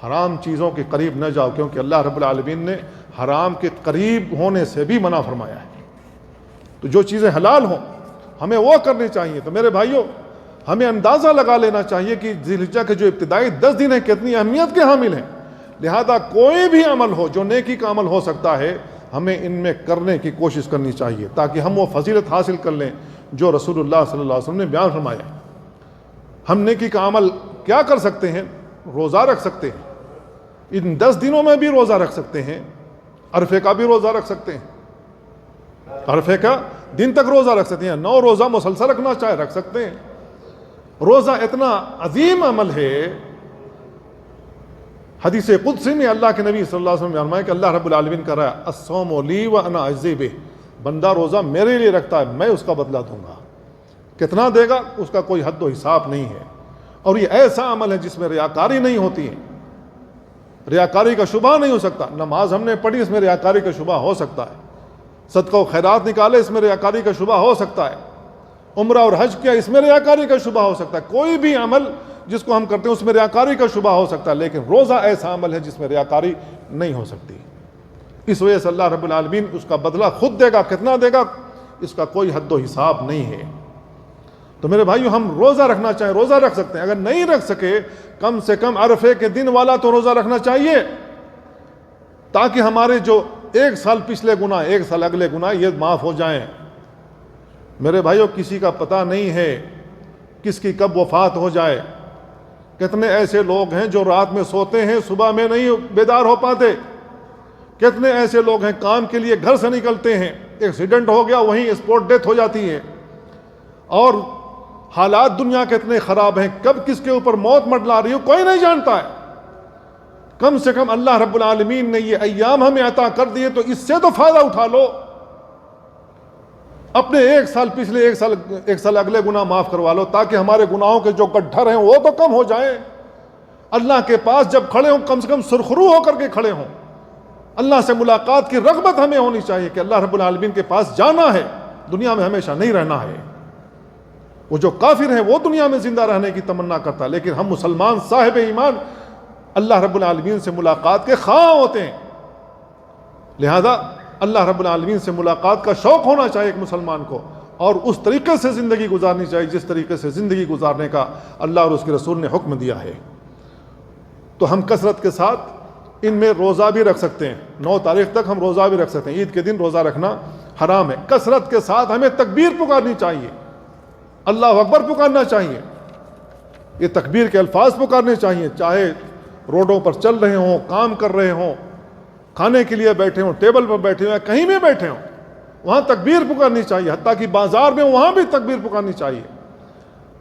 حرام چیزوں کے قریب نہ جاؤ، کیونکہ اللہ رب العالمین نے حرام کے قریب ہونے سے بھی منع فرمایا ہے۔ تو جو چیزیں حلال ہوں ہمیں وہ کرنی چاہیے۔ تو میرے بھائیوں، ہمیں اندازہ لگا لینا چاہیے کہ ذی الحجہ کے جو ابتدائی 10 دن ہیں کتنی اہمیت کے حامل ہیں، لہذا کوئی بھی عمل ہو جو نیکی کا عمل ہو سکتا ہے ہمیں ان میں کرنے کی کوشش کرنی چاہیے، تاکہ ہم وہ فضیلت حاصل کر لیں جو رسول اللہ صلی اللہ علیہ وسلم نے بیان فرمایا۔ ہم نیکی کا عمل کیا کر سکتے ہیں؟ روزہ رکھ سکتے ہیں، ان 10 دنوں میں بھی روزہ رکھ سکتے ہیں، عرفے کا بھی روزہ رکھ سکتے ہیں، عرفے کا دن تک روزہ رکھ سکتے ہیں، 9 روزہ مسلسل رکھنا چاہے رکھ سکتے ہیں۔ روزہ اتنا عظیم عمل ہے، حدیث قدسی میں اللہ کے نبی صلی اللہ علیہ وسلم نے فرمایا کہ اللہ رب العالمین کہہ رہا ہے الصوم لی وانا اجزی بہ، بندہ روزہ میرے لیے رکھتا ہے، میں اس کا بدلہ دوں گا۔ کتنا دے گا اس کا کوئی حد و حساب نہیں ہے، اور یہ ایسا عمل ہے جس میں ریاکاری نہیں ہوتی ہے، ریاکاری کا شبہ نہیں ہو سکتا۔ نماز ہم نے پڑھی، اس میں ریاکاری کا شبہ ہو سکتا ہے، صدقہ و خیرات نکالے، اس میں ریاکاری کا شبہ ہو سکتا ہے، عمرہ اور حج کیا، اس میں ریاکاری کا شبہ ہو سکتا ہے، کوئی بھی عمل جس کو ہم کرتے ہیں اس میں ریاکاری کا شبہ ہو سکتا ہے، لیکن روزہ ایسا عمل ہے جس میں ریاکاری نہیں ہو سکتی۔ اس وجہ سے اللہ رب العالمین اس کا بدلہ خود دے گا، کتنا دے گا اس کا کوئی حد و حساب نہیں ہے۔ تو میرے بھائیو، ہم روزہ رکھنا چاہیں روزہ رکھ سکتے ہیں، اگر نہیں رکھ سکے کم سے کم عرفے کے دن والا تو روزہ رکھنا چاہیے، تاکہ ہمارے جو 1 سال پچھلے گناہ، 1 سال اگلے گناہ یہ معاف ہو جائیں۔ میرے بھائیو، کسی کا پتہ نہیں ہے کس کی کب وفات ہو جائے۔ کتنے ایسے لوگ ہیں جو رات میں سوتے ہیں، صبح میں نہیں بیدار ہو پاتے۔ کتنے ایسے لوگ ہیں کام کے لیے گھر سے نکلتے ہیں، ایکسیڈنٹ ہو گیا وہیں اسپوٹ ڈیتھ ہو جاتی ہے، اور حالات دنیا کے اتنے خراب ہیں، کب کس کے اوپر موت منڈلا رہی ہو کوئی نہیں جانتا ہے۔ کم سے کم اللہ رب العالمین نے یہ ایام ہمیں عطا کر دیے تو اس سے تو فائدہ اٹھا لو، اپنے ایک سال پچھلے ایک سال اگلے گناہ معاف کروا لو، تاکہ ہمارے گناہوں کے جو گڈھر ہیں وہ تو کم ہو جائیں۔ اللہ کے پاس جب کھڑے ہوں کم سے کم سرخرو ہو کر کے کھڑے ہوں۔ اللہ سے ملاقات کی رغبت ہمیں ہونی چاہیے کہ اللہ رب العالمین کے پاس جانا ہے، دنیا میں ہمیشہ نہیں رہنا ہے۔ وہ جو کافر ہیں وہ دنیا میں زندہ رہنے کی تمنا کرتا ہے، لیکن ہم مسلمان صاحب ایمان اللہ رب العالمین سے ملاقات کے خواہاں ہوتے ہیں۔ لہذا اللہ رب العالمین سے ملاقات کا شوق ہونا چاہیے ایک مسلمان کو، اور اس طریقے سے زندگی گزارنی چاہیے جس طریقے سے زندگی گزارنے کا اللہ اور اس کے رسول نے حکم دیا ہے۔ تو ہم کثرت کے ساتھ ان میں روزہ بھی رکھ سکتے ہیں، 9 تاریخ تک ہم روزہ بھی رکھ سکتے ہیں، عید کے دن روزہ رکھنا حرام ہے۔ کثرت کے ساتھ ہمیں تکبیر پکارنی چاہیے، اللہ اکبر پکارنا چاہیے، یہ تکبیر کے الفاظ پکارنے چاہیے، چاہے روڈوں پر چل رہے ہوں، کام کر رہے ہوں، کھانے کے لیے بیٹھے ہوں، ٹیبل پر بیٹھے ہوں، کہیں بھی بیٹھے ہوں، وہاں تکبیر پکارنی چاہیے، حتیٰ کہ بازار میں وہاں بھی تکبیر پکارنی چاہیے۔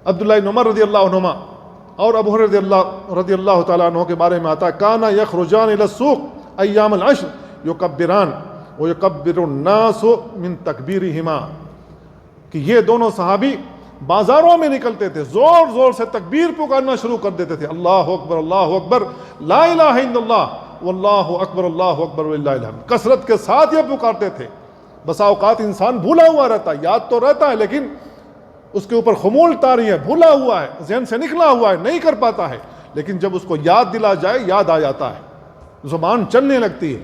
عبداللہ بن عمر رضی اللہ عنہما اور ابو ہریرہ رضی اللہ تعالیٰ عنہ کے بارے میں آتا ہے، کانا یخرجان الی السوق ایام العشر یکبران ویکبر الناس من تکبیرہما، کہ یہ دونوں صحابی بازاروں میں نکلتے تھے، زور زور سے تکبیر پکارنا شروع کر دیتے تھے، اللہ اکبر لا الہ الا اللہ واللہ اکبر وللہ الحمد، کثرت کے ساتھ یہ پکارتے تھے۔ بسا اوقات انسان بھولا ہوا رہتا ہے، یاد تو رہتا ہے لیکن اس کے اوپر خمول طاری ہے، بھولا ہوا ہے، ذہن سے نکلا ہوا ہے، نہیں کر پاتا ہے، لیکن جب اس کو یاد دلا جائے یاد آ جاتا ہے، زبان چلنے لگتی ہے۔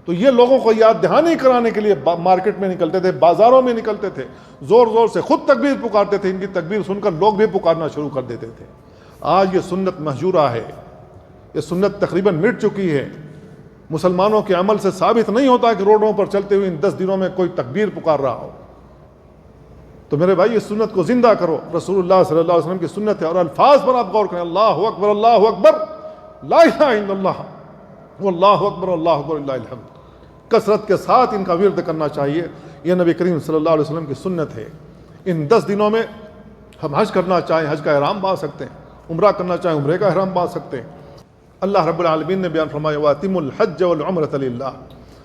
تو یہ لوگوں کو یاد دہانی کرانے کے لیے مارکیٹ میں نکلتے تھے، بازاروں میں نکلتے تھے، زور زور سے خود تکبیر پکارتے تھے، ان کی تکبیر سن کر لوگ بھی پکارنا شروع کر دیتے تھے۔ آج یہ سنت مہجورہ ہے، یہ سنت تقریباً مٹ چکی ہے، مسلمانوں کے عمل سے ثابت نہیں ہوتا کہ روڈوں پر چلتے ہوئے ان 10 دنوں میں کوئی تکبیر پکار رہا ہو۔ تو میرے بھائی اس سنت کو زندہ کرو، رسول اللہ صلی اللہ علیہ وسلم کی سنت ہے، اور الفاظ پر آپ غور کریں، اللہ اکبر لا الہ الا اللہ واللہ اکبر للہ الحمد، کثرت کے ساتھ ان کا ورد کرنا چاہیے۔ یہ نبی کریم صلی اللہ علیہ وسلم کی سنت ہے۔ ان 10 دنوں میں ہم حج کرنا چاہیں حج کا احرام باندھ سکتے ہیں، عمرہ کرنا چاہیں عمرے کا احرام باندھ سکتے ہیں۔ اللہ رب العالمین نے بیان فرمایا وَأَتِمُّ الْحَجَّ وَالْعُمْرَةَ لِلَّهِ،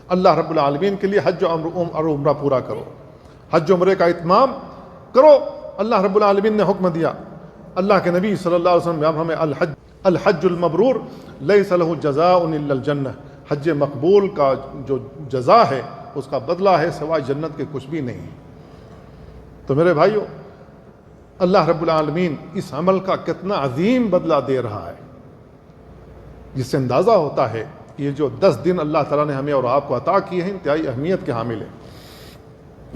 اللہ رب العالمین کے لیے حج اور عمرہ پورا کرو، حج و عمرے کا اتمام کرو، اللہ رب العالمین نے حکم دیا۔ اللہ کے نبی صلی اللہ علیہ وسلم بیان فرمایا الحج المبرور لیس له جزاء الا الجنہ، حج مقبول کا جو جزا ہے اس کا بدلہ ہے سوائے جنت کے کچھ بھی نہیں۔ تو میرے بھائیو، اللہ رب العالمین اس عمل کا کتنا عظیم بدلہ دے رہا ہے، جس سے اندازہ ہوتا ہے کہ یہ جو 10 دن اللہ تعالیٰ نے ہمیں اور آپ کو عطا کیے ہیں انتہائی اہمیت کے حامل ہیں۔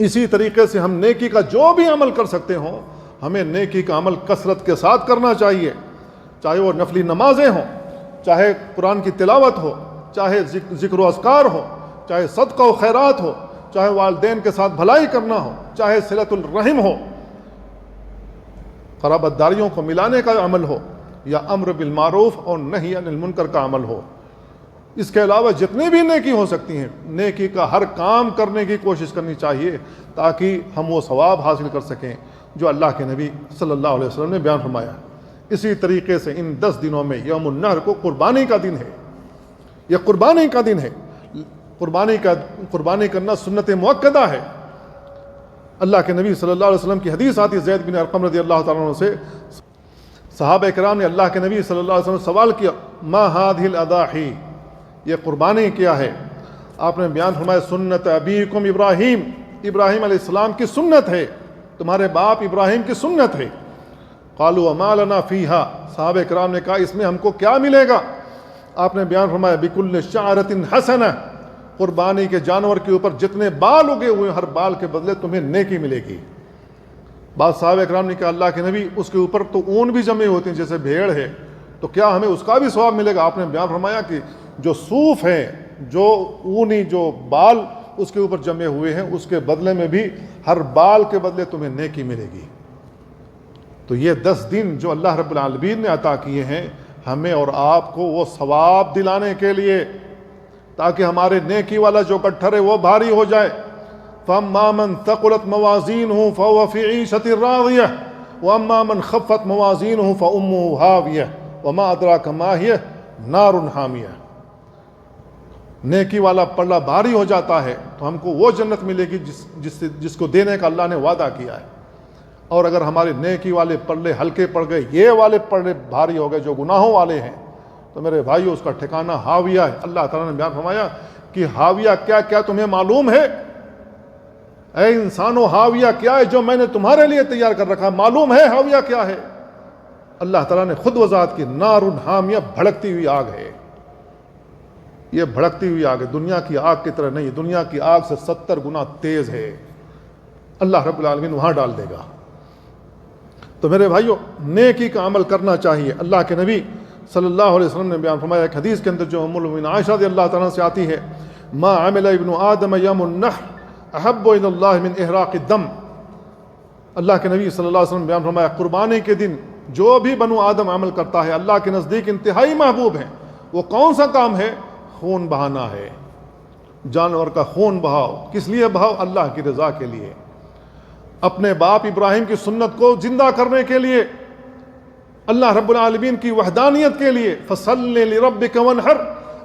اسی طریقے سے ہم نیکی کا جو بھی عمل کر سکتے ہوں، ہمیں نیکی کا عمل کثرت کے ساتھ کرنا چاہیے، چاہے وہ نفلی نمازیں ہوں، چاہے قرآن کی تلاوت ہو، چاہے ذکر و اذکار ہو، چاہے صدقہ و خیرات ہو، چاہے والدین کے ساتھ بھلائی کرنا ہو، چاہے صلۃ الرحم ہو، قرابت داریوں کو ملانے کا عمل ہو، یا امر بالمعروف اور نہی عن المنکر کا عمل ہو۔ اس کے علاوہ جتنی بھی نیکی ہو سکتی ہیں، نیکی کا ہر کام کرنے کی کوشش کرنی چاہیے تاکہ ہم وہ ثواب حاصل کر سکیں جو اللہ کے نبی صلی اللہ علیہ وسلم نے بیان فرمایا۔ اسی طریقے سے ان 10 دنوں میں یوم النحر کو قربانی کا دن ہے، یہ قربانی کا دن ہے، قربانی کرنا سنت مؤکدہ ہے۔ اللہ کے نبی صلی اللہ علیہ وسلم کی حدیث آتی زید بن ارقم رضی اللہ تعالیٰ عنہ سے، صحابہ کرام نے اللہ کے نبی صلی اللہ علیہ وسلم سوال کیا ما هذه الاضاحی، یہ قربانی کیا ہے؟ آپ نے بیان فرمایا سنت ابیکم ابراہیم، ابراہیم علیہ السلام کی سنت ہے، تمہارے باپ ابراہیم کی سنت ہے۔ قالوا وما لنا فیہا، صحابہ کرام نے کہا اس میں ہم کو کیا ملے گا؟ آپ نے بیان فرمایا بکل شعرۃ حسنہ، قربانی کے جانور کے اوپر جتنے بال اگے ہوئے ہر بال کے بدلے تمہیں نیکی ملے گی۔ بعض صحابہ کرام نے کہا اللہ کے نبی اس کے اوپر تو اون بھی جمے ہوتے ہیں جیسے بھیڑ ہے، تو کیا ہمیں اس کا بھی ثواب ملے گا؟ آپ نے بیان فرمایا کہ جو صوف ہے، جو اونی جو بال اس کے اوپر جمے ہوئے ہیں، اس کے بدلے میں بھی ہر بال کے بدلے تمہیں نیکی ملے گی۔ تو یہ 10 دن جو اللہ رب العالمین نے عطا کیے ہیں ہمیں اور آپ کو وہ ثواب دلانے کے لیے، تاکہ ہمارے نیکی والا جو گٹھر ہے وہ بھاری ہو جائے۔ فَأَمَّا مَنْ ثَقُلَتْ مَوَازِينُهُ فَهُوَ فِي عِيشَةٍ رَاضِيَةٍ، وَأَمَّا مَنْ خَفَّتْ مَوَازِينُهُ فَأُمُّهُ هَاوِيَةٌ وَمَا أَدْرَاكَ مَا هِيَ نَارٌ حَامِيَةٌ۔ نیکی والا پلڑا بھاری ہو جاتا ہے تو ہم کو وہ جنت ملے گی جس کو دینے کا اللہ نے وعدہ کیا ہے، اور اگر ہمارے نیکی والے پلڑے ہلکے پڑ گئے، یہ والے پلڑے بھاری ہو گئے جو گناہوں والے ہیں، تو میرے بھائیو اس کا ٹھکانہ ہاویہ ہے۔ اللہ تعالیٰ نے بیان فرمایا کہ ہاویہ کیا کیا تمہیں معلوم ہے؟ اے انسانو، ہاویہ کیا ہے جو میں نے تمہارے لیے تیار کر رکھا؟ معلوم ہے ہاویہ کیا ہے؟ اللہ تعالیٰ نے خود وضاحت کی، نار حامیہ، بھڑکتی ہوئی آگ ہے۔ یہ بھڑکتی ہوئی آگ ہے، دنیا کی آگ کی طرح نہیں، دنیا کی آگ سے 70 گنا تیز ہے۔ اللہ رب العالمین وہاں ڈال دے گا۔ تو میرے بھائیو، نیکی کا عمل کرنا چاہیے۔ اللہ کے نبی صلی اللہ علیہ وسلم نے بیان فرمایا ایک حدیث کے اندر جو ام المؤمنین عائشہ رضی اللہ تعالیٰ سے آتی ہے، ما عمل ابن آدم یوم النحر احب الی اللہ من احراق الدم۔ اللہ کے نبی صلی اللہ علیہ وسلم نے بیان فرمایا قربانی کے دن جو بھی بنو آدم عمل کرتا ہے اللہ کے نزدیک انتہائی محبوب ہے۔ وہ کون سا کام ہے؟ خون بہانا ہے، جانور کا خون بہاؤ۔ کس لیے بہاؤ؟ اللہ کی رضا کے لیے، اپنے باپ ابراہیم کی سنت کو زندہ کرنے کے لیے، اللہ رب العالمین کی وحدانیت کے لیے۔ فَصَلِّ لِرَبِّكَ وَانْحَرْ،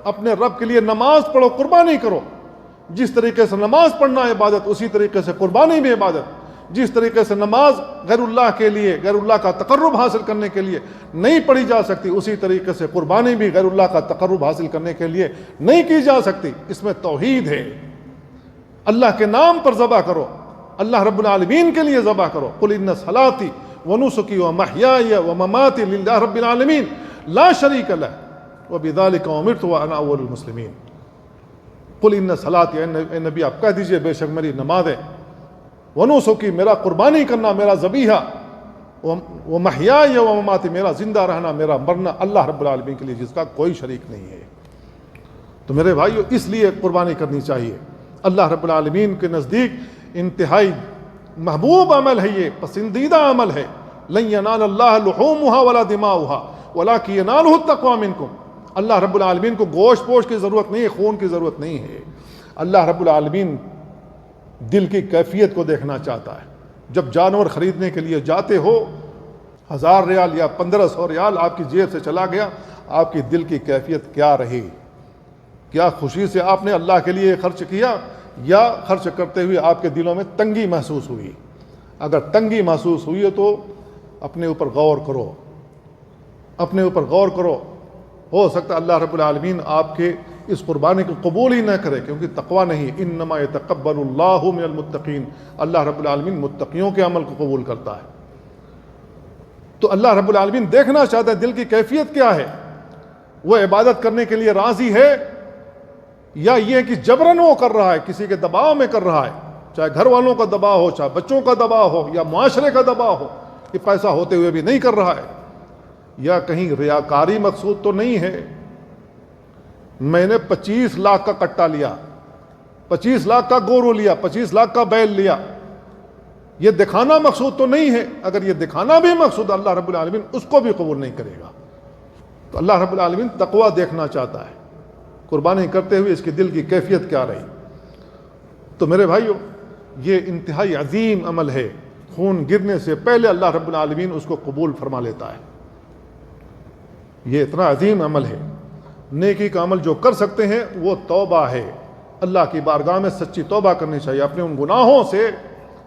اپنے رب کے لیے نماز پڑھو، قربانی کرو۔ جس طریقے سے نماز پڑھنا عبادت، اسی طریقے سے قربانی بھی عبادت۔ جس طریقے سے نماز غیر اللہ کے لیے، غیر اللہ کا تقرب حاصل کرنے کے لیے نہیں پڑھی جا سکتی، اسی طریقے سے قربانی بھی غیر اللہ کا تقرب حاصل کرنے کے لیے نہیں کی جا سکتی۔ اس میں توحید ہے، اللہ کے نام پر ذبح کرو، اللہ رب العالمین کے لیے ذبح کرو۔ قل ان صلاتي ونسكي ومحياي ومماتي لله رب العالمین لا شریک لہ وبذلك امرت وانا اول المسلمین۔ قل ان صلاتي، اے نبی آپ کہہ دیجئے بے شک میری نمازیں، ونسكي میرا قربانی کرنا، میرا ذبیحہ، ومحیاي ومماتي میرا زندہ رہنا، میرا مرنا اللہ رب العالمین کے لیے جس کا کوئی شریک نہیں ہے۔ تو میرے بھائیو، اس لیے قربانی کرنی چاہیے۔ اللہ رب العالمین کے نزدیک انتہائی محبوب عمل ہے، یہ پسندیدہ عمل ہے۔ لن ینال اللہ لحومها ولا دماؤها ولکن ینالہ التقوی منکم۔ اللہ رب العالمین کو گوشت پوش کی ضرورت نہیں ہے، خون کی ضرورت نہیں ہے۔ اللہ رب العالمین دل کی کیفیت کو دیکھنا چاہتا ہے۔ جب جانور خریدنے کے لیے جاتے ہو، 1000 ریال یا 1500 ریال آپ کی جیب سے چلا گیا، آپ کی دل کی کیفیت کیا رہی؟ کیا خوشی سے آپ نے اللہ کے لیے خرچ کیا، یا خرچ کرتے ہوئے آپ کے دلوں میں تنگی محسوس ہوئی؟ اگر تنگی محسوس ہوئی ہے تو اپنے اوپر غور کرو، اپنے اوپر غور کرو۔ ہو سکتا ہے اللہ رب العالمین آپ کے اس قربانی کو قبول ہی نہ کرے، کیونکہ تقوی نہیں، انما یتقبل اللہ من المتقین، اللہ رب العالمین متقیوں کے عمل کو قبول کرتا ہے۔ تو اللہ رب العالمین دیکھنا چاہتا ہے دل کی کیفیت کیا ہے، وہ عبادت کرنے کے لیے راضی ہے یا یہ کہ جبراً وہ کر رہا ہے، کسی کے دباؤ میں کر رہا ہے، چاہے گھر والوں کا دباؤ ہو، چاہے بچوں کا دباؤ ہو، یا معاشرے کا دباؤ ہو، کہ پیسہ ہوتے ہوئے بھی نہیں کر رہا ہے، یا کہیں ریاکاری مقصود تو نہیں ہے۔ میں نے 25 لاکھ کا کٹا لیا، 25 لاکھ کا گورو لیا، 25 لاکھ کا بیل لیا، یہ دکھانا مقصود تو نہیں ہے۔ اگر یہ دکھانا بھی مقصود، اللہ رب العالمین اس کو بھی قبول نہیں کرے گا۔ تو اللہ رب العالمین تقوی دیکھنا چاہتا ہے، قربانی کرتے ہوئے اس کی دل کی کیفیت کیا رہی۔ تو میرے بھائیو، یہ انتہائی عظیم عمل ہے، خون گرنے سے پہلے اللہ رب العالمین اس کو قبول فرما لیتا ہے۔ یہ اتنا عظیم عمل ہے۔ نیکی کا عمل جو کر سکتے ہیں وہ توبہ ہے، اللہ کی بارگاہ میں سچی توبہ کرنی چاہیے اپنے ان گناہوں سے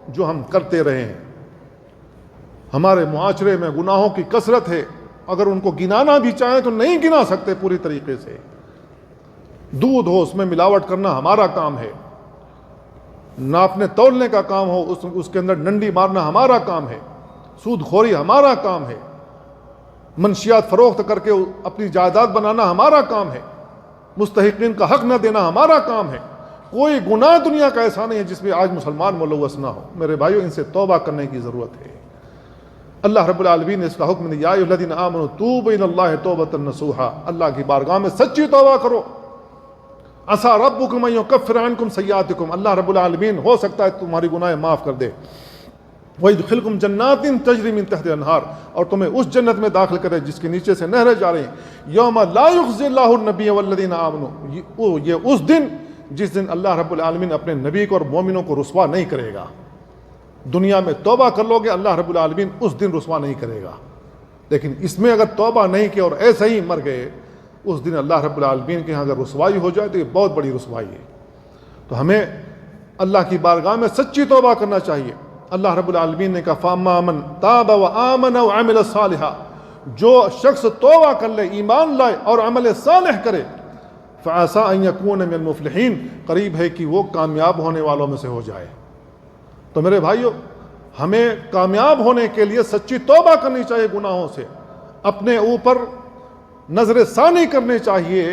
جو ہم کرتے رہے ہیں۔ ہمارے معاشرے میں گناہوں کی کثرت ہے، اگر ان کو گنانا بھی چاہیں تو نہیں گنا سکتے پوری طریقے سے۔ دودھ ہو، اس میں ملاوٹ کرنا ہمارا کام ہے، ناپنے تولنے کا کام ہو، اس کے اندر ڈنڈی مارنا ہمارا کام ہے، سود خوری ہمارا کام ہے، منشیات فروخت کر کے اپنی جائیداد بنانا ہمارا کام ہے، مستحقین کا حق نہ دینا ہمارا کام ہے۔ کوئی گناہ دنیا کا ایسا نہیں ہے جس میں آج مسلمان ملوث نہ ہو۔ میرے بھائیو، ان سے توبہ کرنے کی ضرورت ہے۔ اللہ رب العالمین نے اس کا حکم دیا، یا ایھا الذین آمنوا توبوا الی اللہ توبۃ نصوحا، اللہ کی بارگاہ میں سچی توبہ کرو۔ عسیٰ ربکم ان یکفر عنکم سیئاتکم، اللہ رب العالمین ہو سکتا ہے تمہاری گناہ معاف کر دے۔ وَيُدْخِلْكُمْ جَنَّاتٍ تَجْرِي مِن تَحْتِهَا الْأَنْهَارُ، اور تمہیں اس جنت میں داخل کرے جس کے نیچے سے نہریں جا رہی ہیں۔ یوم لا یخزی اللہ النبی والذین آمنوا، یہ اس دن جس دن اللہ رب العالمین اپنے نبی کو اور مومنوں کو رسوا نہیں کرے گا۔ دنیا میں توبہ کر لو گے اللہ رب العالمین اس دن رسوا نہیں کرے گا، لیکن اس میں اگر توبہ نہیں کی اور ایسے ہی مر گئے اس دن اللہ رب العالمین کے ہاں اگر رسوائی ہو جائے تو یہ بہت بڑی رسوائی ہے۔ تو ہمیں اللہ کی بارگاہ میں سچی توبہ کرنا چاہیے۔ اللہ رب العالمین نے کہا فَأَمَّا مَن تَابَ وَآمَنَ وَعَمِلَ صَالِحًا، جو شخص توبہ کر لے، ایمان لائے اور عمل صالح کرے، فَعَسَىٰ أَن يَكُونَ مِنَ الْمُفْلِحِينَ، قریب ہے کہ وہ کامیاب ہونے والوں میں سے ہو جائے۔ تو میرے بھائیو، ہمیں کامیاب ہونے کے لیے سچی توبہ کرنی چاہیے گناہوں سے، اپنے اوپر نظر ثانی کرنی چاہیے۔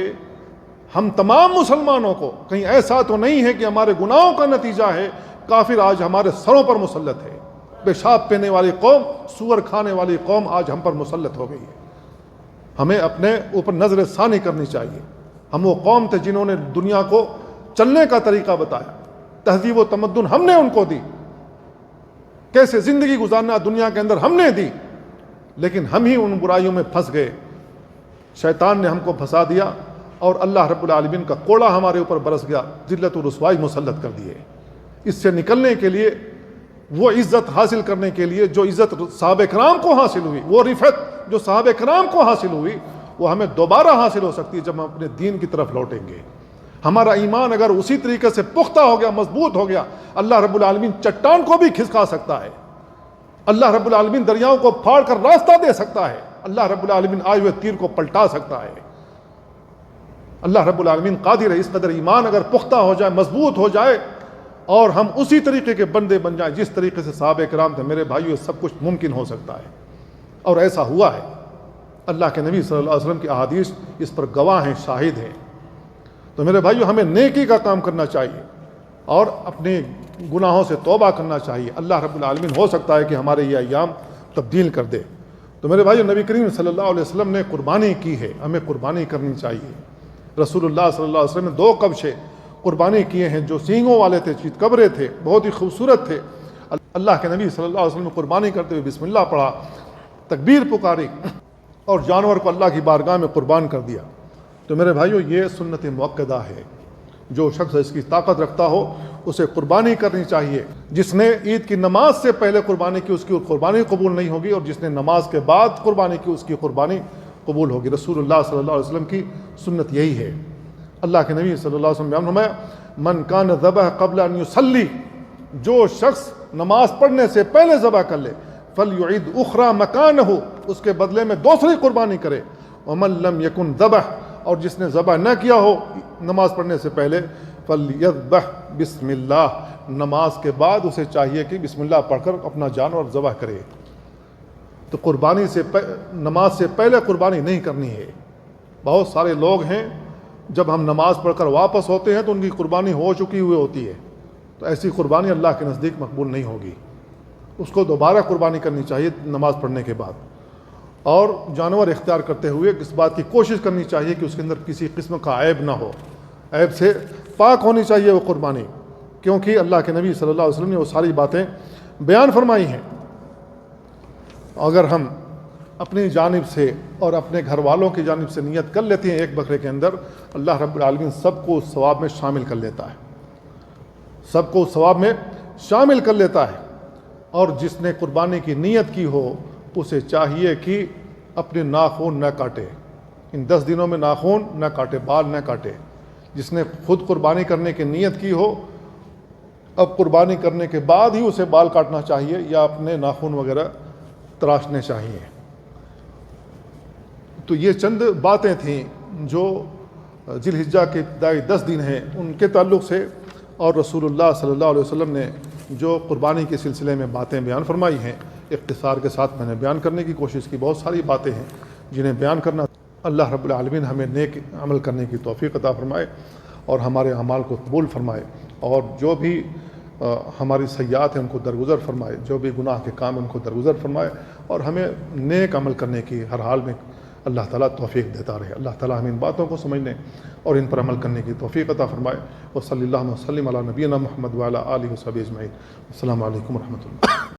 ہم تمام مسلمانوں کو کہیں ایسا تو نہیں ہے کہ ہمارے گناہوں کا نتیجہ ہے کافر آج ہمارے سروں پر مسلط ہے، پیشاب پینے والی قوم، سور کھانے والی قوم آج ہم پر مسلط ہو گئی ہے۔ ہمیں اپنے اوپر نظر ثانی کرنی چاہیے۔ ہم وہ قوم تھے جنہوں نے دنیا کو چلنے کا طریقہ بتایا، تہذیب و تمدن ہم نے ان کو دی، کیسے زندگی گزارنا دنیا کے اندر ہم نے دی، لیکن ہم ہی ان برائیوں میں پھنس گئے۔ شیطان نے ہم کو پھنسا دیا اور اللہ رب العالمین کا کوڑا ہمارے اوپر برس گیا، ذلت و رسوائی مسلط کر دیے۔ اس سے نکلنے کے لیے، وہ عزت حاصل کرنے کے لیے جو عزت صحابہ کرام کو حاصل ہوئی، وہ رفعت جو صحابہ کرام کو حاصل ہوئی، وہ ہمیں دوبارہ حاصل ہو سکتی ہے جب ہم اپنے دین کی طرف لوٹیں گے۔ ہمارا ایمان اگر اسی طریقے سے پختہ ہو گیا، مضبوط ہو گیا، اللہ رب العالمین چٹان کو بھی کھسکا سکتا ہے، اللہ رب العالمین دریاؤں کو پھاڑ کر راستہ دے سکتا ہے، اللہ رب العالمین آئے ہوئے تیر کو پلٹا سکتا ہے۔ اللہ رب العالمین قادر ہے۔ اس قدر ایمان اگر پختہ ہو جائے، مضبوط ہو جائے اور ہم اسی طریقے کے بندے بن جائیں جس طریقے سے صحابہ کرام تھے، میرے بھائیو سب کچھ ممکن ہو سکتا ہے، اور ایسا ہوا ہے۔ اللہ کے نبی صلی اللہ علیہ وسلم کی احادیث اس پر گواہ ہیں، شاہد ہیں۔ تو میرے بھائیو ہمیں نیکی کا کام کرنا چاہیے اور اپنے گناہوں سے توبہ کرنا چاہیے۔ اللہ رب العالمین ہو سکتا ہے کہ ہمارے یہ ایام تبدیل کر دے۔ تو میرے بھائیو نبی کریم صلی اللہ علیہ وسلم نے قربانی کی ہے، ہمیں قربانی کرنی چاہیے۔ رسول اللہ صلی اللہ علیہ وسلم نے 2 کبشے قربانی کیے ہیں جو سینگوں والے تھے، چیت کبرے تھے، بہت ہی خوبصورت تھے۔ اللہ کے نبی صلی اللہ علیہ وسلم نے قربانی کرتے ہوئے بسم اللہ پڑھا، تکبیر پکاری اور جانور کو اللہ کی بارگاہ میں قربان کر دیا۔ تو میرے بھائیو یہ سنت مؤکدہ ہے، جو شخص اس کی طاقت رکھتا ہو اسے قربانی کرنی چاہیے۔ جس نے عید کی نماز سے پہلے قربانی کی اس کی قربانی قبول نہیں ہوگی، اور جس نے نماز کے بعد قربانی کی اس کی قربانی قبول ہوگی۔ رسول اللہ صلی اللہ علیہ وسلم کی سنت یہی ہے۔ اللہ کے نبی صلی اللہ علیہ وسلم بیان فرمایا من کان ذبح قبل ان یصلی، جو شخص نماز پڑھنے سے پہلے ذبح کر لے، فلیعید اخرى مکانہ، اس کے بدلے میں دوسری قربانی کرے۔ ومن لم یکن ذبح، اور جس نے ذبح نہ کیا ہو نماز پڑھنے سے پہلے، فلیذبح بسم اللہ، نماز کے بعد اسے چاہیے کہ بسم اللہ پڑھ کر اپنا جانور ذبح کرے۔ تو قربانی سے نماز سے پہلے قربانی نہیں کرنی ہے۔ بہت سارے لوگ ہیں جب ہم نماز پڑھ کر واپس ہوتے ہیں تو ان کی قربانی ہو چکی ہوئی ہوتی ہے، تو ایسی قربانی اللہ کے نزدیک مقبول نہیں ہوگی۔ اس کو دوبارہ قربانی کرنی چاہیے نماز پڑھنے کے بعد، اور جانور اختیار کرتے ہوئے اس بات کی کوشش کرنی چاہیے کہ اس کے اندر کسی قسم کا عیب نہ ہو، عیب سے پاک ہونی چاہیے وہ قربانی، کیونکہ اللہ کے نبی صلی اللہ علیہ وسلم نے وہ ساری باتیں بیان فرمائی ہیں۔ اگر ہم اپنی جانب سے اور اپنے گھر والوں کی جانب سے نیت کر لیتے ہیں ایک بکرے کے اندر، اللہ رب العالمین سب کو اس ثواب میں شامل کر لیتا ہے، سب کو اس ثواب میں شامل کر لیتا ہے۔ اور جس نے قربانی کی نیت کی ہو اسے چاہیے کہ اپنے ناخن نہ کاٹے، ان 10 دنوں میں ناخن نہ کاٹے، بال نہ کاٹے۔ جس نے خود قربانی کرنے کی نیت کی ہو، اب قربانی کرنے کے بعد ہی اسے بال کاٹنا چاہیے یا اپنے ناخن وغیرہ تراشنے چاہیے۔ تو یہ چند باتیں تھیں جو ذی الحجہ کے ابتدائی 10 دن ہیں ان کے تعلق سے، اور رسول اللہ صلی اللہ علیہ وسلم نے جو قربانی کے سلسلے میں باتیں بیان فرمائی ہیں، اختصار کے ساتھ میں نے بیان کرنے کی کوشش کی۔ بہت ساری باتیں ہیں جنہیں بیان کرنا، اللہ رب العالمین ہمیں نیک عمل کرنے کی توفیق عطا فرمائے اور ہمارے اعمال کو قبول فرمائے، اور جو بھی ہماری سیئات ہیں ان کو درگزر فرمائے، جو بھی گناہ کے کام ان کو درگزر فرمائے، اور ہمیں نیک عمل کرنے کی ہر حال میں اللہ تعالیٰ توفیق دیتا رہے۔ اللہ تعالیٰ ہمیں ان باتوں کو سمجھنے اور ان پر عمل کرنے کی توفیق عطا فرمائے۔ وصلی اللہ وسلم علی نبینا محمد وعلی آلہ وصحبہ اجمعین۔ السلام علیکم ورحمۃ اللہ۔